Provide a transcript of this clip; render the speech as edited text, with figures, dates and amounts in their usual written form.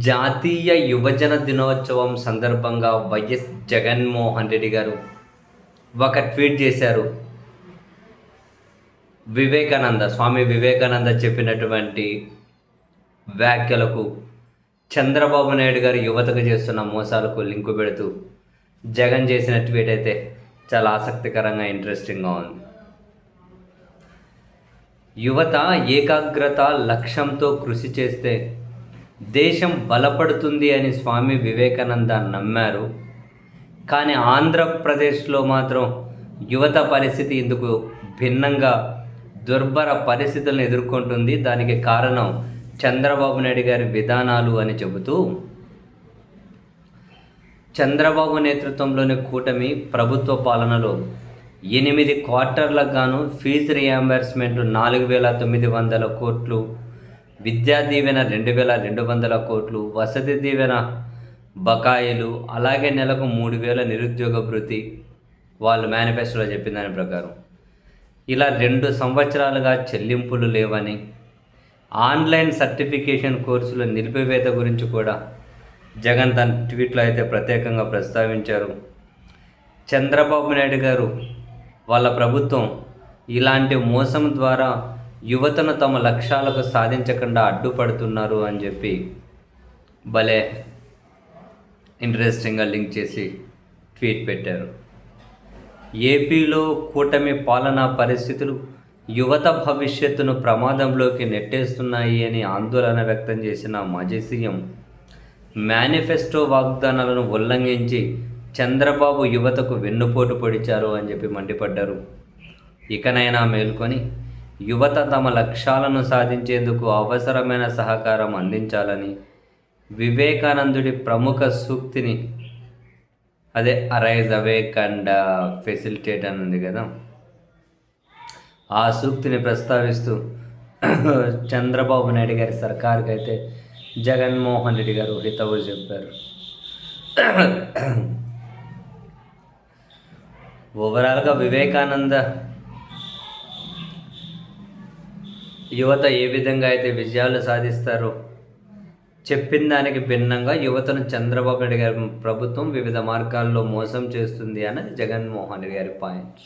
జాతీయ యువజన దినోత్సవం సందర్భంగా వైఎస్ జగన్మోహన్ రెడ్డి గారు ఒక ట్వీట్ చేశారు. స్వామి వివేకానంద చెప్పినటువంటి వ్యాఖ్యలకు చంద్రబాబు నాయుడు గారు యువతకు చేస్తున్న మోసాలకు లింకు పెడుతూ జగన్ చేసిన ట్వీట్ అయితే చాలా ఆసక్తికరంగా ఇంట్రెస్టింగ్గా ఉంది. యువత ఏకాగ్రత లక్ష్యంతో కృషి చేస్తే దేశం బలపడుతుంది అని స్వామి వివేకానంద నమ్మారు. కానీ ఆంధ్రప్రదేశ్లో మాత్రం యువత పరిస్థితి ఇందుకు భిన్నంగా దుర్భర పరిస్థితులను ఎదుర్కొంటుంది. దానికి కారణం చంద్రబాబు నాయుడు గారి విధానాలు అని చెబుతూ, చంద్రబాబు నేతృత్వంలోని కూటమి ప్రభుత్వ పాలనలో 8 క్వార్టర్లకు గాను ఫీజు రియంబర్స్మెంట్ 4,900 కోట్లు, విద్యా దీవెన 2,200 కోట్లు, వసతి దీవెన బకాయిలు, అలాగే నెలకు 3,000 నిరుద్యోగ భృతి వాళ్ళు మేనిఫెస్టోలో చెప్పిన దాని ప్రకారం ఇలా 2 సంవత్సరాలుగా చెల్లింపులు లేవని, ఆన్లైన్ సర్టిఫికేషన్ కోర్సుల నిలిపివేత గురించి కూడా జగన్ తన ట్వీట్లో అయితే ప్రత్యేకంగా ప్రస్తావించారు. చంద్రబాబు నాయుడు గారు వాళ్ళ ప్రభుత్వం ఇలాంటి మోసం ద్వారా యువతను తమ లక్ష్యాలకు సాధించకుండా అడ్డుపడుతున్నారు అని చెప్పి భలే ఇంట్రెస్టింగ్గా లింక్ చేసి ట్వీట్ పెట్టారు. ఏపీలో కూటమి పాలనా పరిస్థితులు యువత భవిష్యత్తును ప్రమాదంలోకి నెట్టేస్తున్నాయి అని ఆందోళన వ్యక్తం చేసిన మాజీ సీఎం మేనిఫెస్టో వాగ్దానాలను ఉల్లంఘించి చంద్రబాబు యువతకు వెన్నుపోటు పొడిచారు అని చెప్పి మండిపడ్డారు. ఇకనైనా మేల్కొని యువత తమ లక్ష్యాలను సాధించేందుకు అవసరమైన సహకారం అందించాలని వివేకానందుడి ప్రముఖ సూక్తిని, అదే అరైజ్ అవేక్ అండ్ ఫెసిలిటేట్ అని ఉంది కదా, ఆ సూక్తిని ప్రస్తావిస్తూ చంద్రబాబు నాయుడు గారి సర్కార్కి అయితే జగన్మోహన్ రెడ్డి గారు హితవు చెప్పారు. ఓవరాల్గా వివేకానంద యువత ఏ విధంగా అయితే విజయాలు సాధిస్తారో చెప్పిన దానికి భిన్నంగా యువతను చంద్రబాబు నాయుడు గారి ప్రభుత్వం వివిధ మార్గాల్లో మోసం చేస్తుంది అన్నది జగన్మోహన్ రెడ్డి గారి పాయింట్.